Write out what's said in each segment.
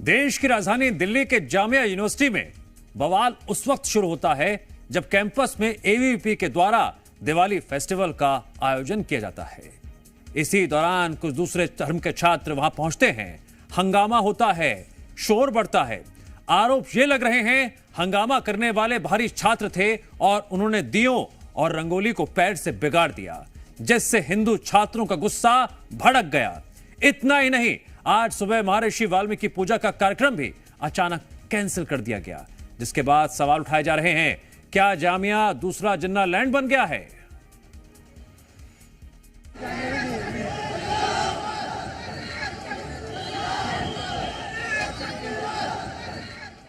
देश की राजधानी दिल्ली के जामिया यूनिवर्सिटी में बवाल उस वक्त शुरू होता है जब कैंपस में एबीवीपी के द्वारा दिवाली फेस्टिवल का आयोजन किया जाता है। इसी दौरान कुछ दूसरे धर्म के छात्र वहां पहुंचते हैं, हंगामा होता है, शोर बढ़ता है। आरोप ये लग रहे हैं हंगामा करने वाले बाहरी छात्र थे और उन्होंने दियों और रंगोली को पैर से बिगाड़ दिया, जिससे हिंदू छात्रों का गुस्सा भड़क गया। इतना ही नहीं, आज सुबह महर्षि वाल्मीकि पूजा का कार्यक्रम भी अचानक कैंसिल कर दिया गया, जिसके बाद सवाल उठाए जा रहे हैं, क्या जामिया दूसरा जिन्ना लैंड बन गया है?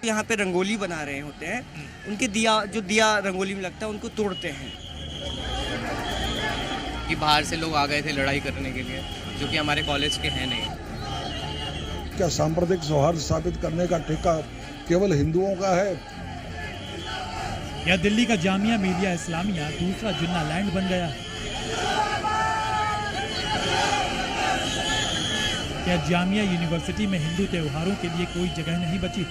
यहाँ पे रंगोली बना रहे होते हैं, उनके दिया रंगोली में लगता है उनको तोड़ते हैं। कि बाहर से लोग आ गए थे लड़ाई करने के लिए, जो कि हमारे कॉलेज के हैं नहीं। क्या सांप्रदायिक सौहार्द स्थापित करने का ठेका केवल हिंदुओं का है? या दिल्ली का जामिया मिलिया इस्लामिया दूसरा जिन्ना लैंड बन गया? क्या जामिया यूनिवर्सिटी में हिंदू त्योहारों के लिए कोई जगह नहीं बची?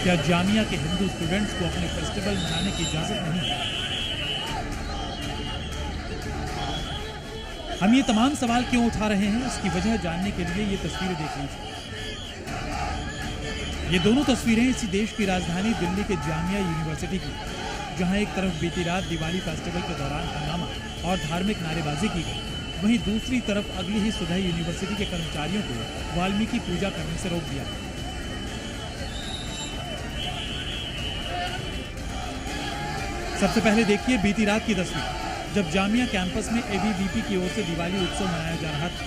क्या जामिया के हिंदू स्टूडेंट्स को अपने फेस्टिवल मनाने की इजाजत नहीं? हम ये तमाम सवाल क्यों उठा रहे हैं, इसकी वजह जानने के लिए ये तस्वीरें देख लीजिए। ये दोनों तस्वीरें इसी देश की राजधानी दिल्ली के जामिया यूनिवर्सिटी की, जहां एक तरफ बीती रात दिवाली फेस्टिवल के दौरान हंगामा और धार्मिक नारेबाजी की गई, वहीं दूसरी तरफ अगली ही सुबह यूनिवर्सिटी के कर्मचारियों को वाल्मीकि पूजा करने से रोक दिया। सबसे पहले देखिए बीती रात की तस्वीर, जब जामिया कैंपस में एबीवीपी की ओर से दिवाली उत्सव मनाया जा रहा था।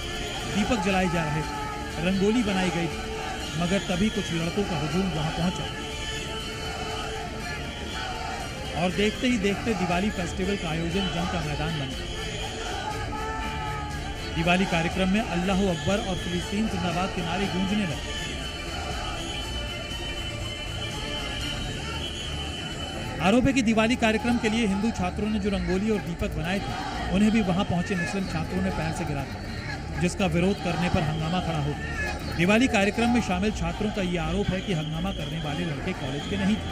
दीपक जलाए जा रहे थे, रंगोली बनाई गई थी, मगर तभी कुछ लड़कों का हुजूम वहां पहुंचा और देखते ही देखते दिवाली फेस्टिवल का आयोजन जंग का मैदान बन गया। दिवाली कार्यक्रम में अल्लाह अकबर और फिलिस्तीन जिंदाबाद के नारे गूंजने लगे। आरोप है कि दिवाली कार्यक्रम के लिए हिंदू छात्रों ने जो रंगोली और दीपक बनाए थे, उन्हें भी वहां पहुंचे मुस्लिम छात्रों ने पैर से गिरा दिया, जिसका विरोध करने पर हंगामा खड़ा हो गया। दिवाली कार्यक्रम में शामिल छात्रों का यह आरोप है कि हंगामा करने वाले लड़के कॉलेज के नहीं थे।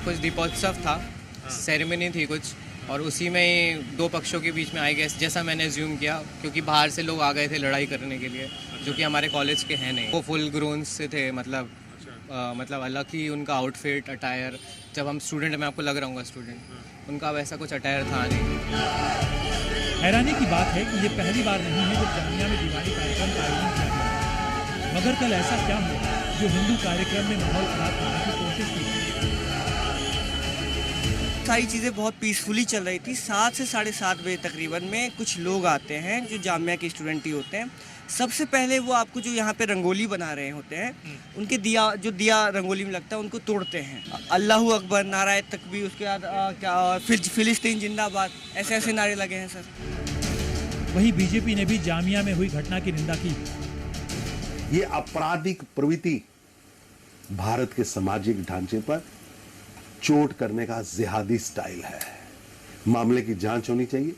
कुछ दीपोत्सव था, सेरेमनी थी कुछ, और उसी में ही दो पक्षों के बीच में आई गए, जैसा मैंने अज्यूम किया, क्योंकि बाहर से लोग आ गए थे लड़ाई करने के लिए, जो कि हमारे कॉलेज के हैं नहीं। वो फुल ग्रोन से थे, मतलब अलग ही उनका आउटफिट अटायर। जब हम स्टूडेंट, मैं आपको लग रहा हूँ स्टूडेंट, उनका वैसा कुछ अटायर था नहीं। हैरानी की बात है कि ये पहली बार नहीं है जब जामिया में दिवाली कार्यक्रम का आयोजन किया गया, मगर कल ऐसा क्या हुआ जो हिंदू कार्यक्रम में माहौल खराब करने की कोशिश की? सारी चीज़ें बहुत पीसफुली चल रही थी। 7 से 7:30 बजे तकरीबन में कुछ लोग आते हैं जो जामिया के स्टूडेंट ही होते हैं। सबसे पहले वो आपको जो यहाँ पे रंगोली बना रहे होते हैं, उनके दिया रंगोली में लगता है उनको तोड़ते हैं। अल्लाहू अकबर, नाराए तकबीर, उसके बाद फिलिस्तीन जिंदाबाद, ऐसे ऐसे नारे लगे हैं सर। वहीं बीजेपी ने भी जामिया में हुई घटना की निंदा की। ये आपराधिक प्रवृत्ति भारत के सामाजिक ढांचे पर चोट करने का जिहादी स्टाइल है। मामले की जांच होनी चाहिए,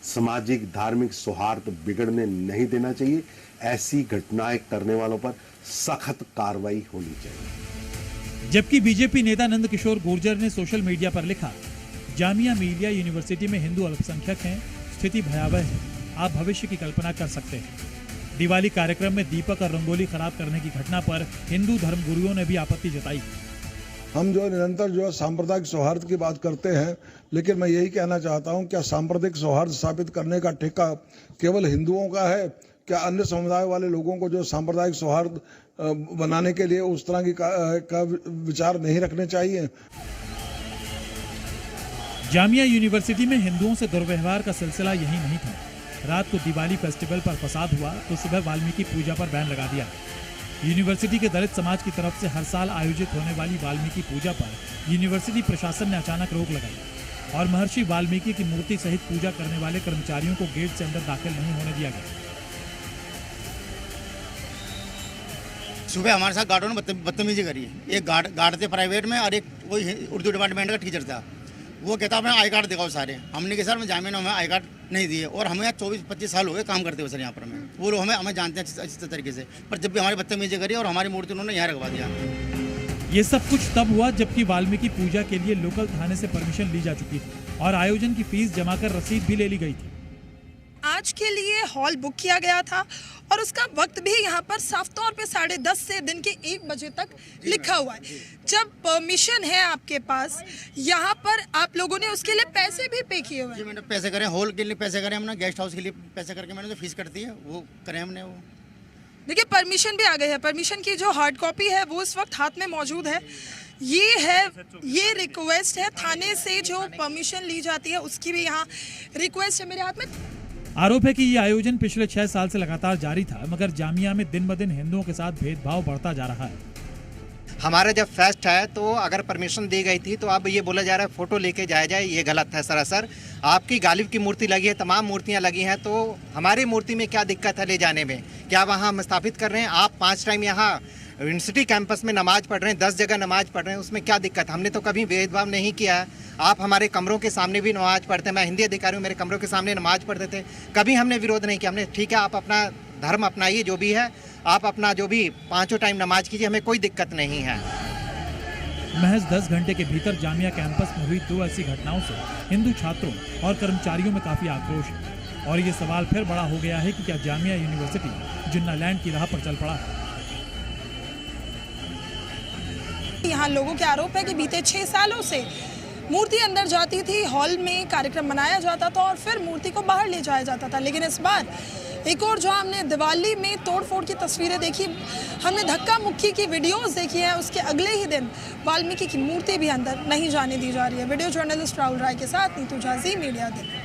सामाजिक धार्मिक सौहार्द बिगड़ने नहीं देना चाहिए। ऐसी घटनाएं करने वालों पर सख्त कार्रवाई होनी चाहिए। जबकि बीजेपी नेता नंद किशोर गुर्जर ने सोशल मीडिया पर लिखा, जामिया मिलिया यूनिवर्सिटी में हिंदू अल्पसंख्यक हैं, स्थिति भयावह है, आप भविष्य की कल्पना कर सकते हैं। दिवाली कार्यक्रम में दीपक और रंगोली खराब करने की घटना पर हिंदू धर्मगुरुओं ने भी आपत्ति जताई। हम जो निरंतर सांप्रदायिक सौहार्द की बात करते हैं, लेकिन मैं यही कहना चाहता हूं, क्या सांप्रदायिक सौहार्द स्थापित करने का ठेका केवल हिंदुओं का है? क्या अन्य समुदाय वाले लोगों को जो सांप्रदायिक सौहार्द बनाने के लिए उस तरह की का विचार नहीं रखने चाहिए? जामिया यूनिवर्सिटी में हिंदुओं से दुर्व्यवहार का सिलसिला यही नहीं था। रात को दिवाली फेस्टिवल पर फसाद हुआ तो सुबह वाल्मीकि पूजा पर बैन लगा दिया। यूनिवर्सिटी के दलित समाज की तरफ से हर साल आयोजित होने वाली वाल्मीकि पूजा पर यूनिवर्सिटी प्रशासन ने अचानक रोक लगाई और महर्षि वाल्मीकि की मूर्ति सहित पूजा करने वाले कर्मचारियों को गेट से अंदर दाखिल नहीं होने दिया गया। सुबह हमारे साथ गार्डों ने बदतमीजी करी। एक गार्ड थे प्राइवेट में और एक वही उर्दू डिपार्टमेंट का टीचर था। वो कहता है आई कार्ड दिखाओ सारे। हमने कहा सर मैं जामिया हमें आई कार्ड नहीं दिए और हमें 24-25 साल हो गए काम करते हुए सर यहाँ पर। हमें वो लोग हमें जानते हैं अच्छी तरीके से, पर जब भी हमारी बदतमीजी करी और हमारी मूर्ति उन्होंने यहाँ रखवा दिया। ये सब कुछ तब हुआ जबकि वाल्मीकि पूजा के लिए लोकल थाने से परमिशन ली जा चुकी थी और आयोजन की फीस जमा कर रसीद भी ले ली गई थी। आज के लिए हॉल बुक किया गया था और उसका वक्त भी यहाँ पर साफ तौर पे 10:30 से दिन के 1 बजे तक लिखा हुआ है। जब परमिशन है आपके पास, यहाँ पर आप लोगों ने उसके लिए पैसे भी पे किए हुए हैं। मैंने पैसे करे, हॉल के लिए पैसे करे हमने, गेस्ट हाउस के लिए पैसे करके मैंने जो फीस कटती है वो करे हमने। वो देखिए परमिशन भी आ गई है। परमिशन की जो हार्ड कॉपी है वो इस वक्त हाथ में मौजूद है। ये रिक्वेस्ट है थाने से, जो परमिशन ली जाती है उसकी भी यहाँ रिक्वेस्ट है मेरे हाथ में। आरोप है कि ये आयोजन पिछले 6 साल से लगातार जारी था, मगर जामिया में दिन ब दिन हिंदुओं के साथ भेदभाव बढ़ता जा रहा है। हमारा जब फेस्ट है तो अगर परमिशन दी गई थी तो अब ये बोला जा रहा है फोटो लेके जाया जाए, ये गलत है सरासर। आपकी गालिब की मूर्ति लगी है, तमाम मूर्तियां लगी हैं, तो हमारी मूर्ति में क्या दिक्कत है ले जाने में? क्या वहाँ हम स्थापित कर रहे हैं? आप 5 टाइम यहाँ यूनिवर्सिटी कैंपस में नमाज पढ़ रहे हैं, 10 जगह नमाज पढ़ रहे हैं, उसमें क्या दिक्कत? हमने तो कभी भेदभाव नहीं किया है। आप हमारे कमरों के सामने भी नमाज पढ़ते हैं, मैं हिंदी अधिकारी हूँ, मेरे कमरों के सामने नमाज पढ़ते थे, कभी हमने विरोध नहीं किया। हमने ठीक है आप अपना धर्म अपनाइए, जो भी है आप अपना जो भी 5 टाइम नमाज कीजिए, हमें कोई दिक्कत नहीं है। महज 10 घंटे के भीतर जामिया कैंपस में हुई 2 ऐसी घटनाओं से हिंदू छात्रों और कर्मचारियों में काफी आक्रोश है और ये सवाल फिर बड़ा हो गया है कि क्या जामिया यूनिवर्सिटी जिन्ना लैंड की राह पर चल पड़ा है। यहाँ लोगों के आरोप है कि बीते 6 सालों से मूर्ति अंदर जाती थी, हॉल में कार्यक्रम मनाया जाता था और फिर मूर्ति को बाहर ले जाया जाता था। लेकिन इस बार एक और जो हमने दिवाली में तोड़फोड़ की तस्वीरें देखी, हमने धक्का मुक्की की वीडियोस देखी हैं, उसके अगले ही दिन वाल्मीकि की मूर्ति भी अंदर नहीं जाने दी जा रही है। वीडियो जर्नलिस्ट राहुल राय के साथ नीतू झा, ज़ी मीडिया दिल्ली।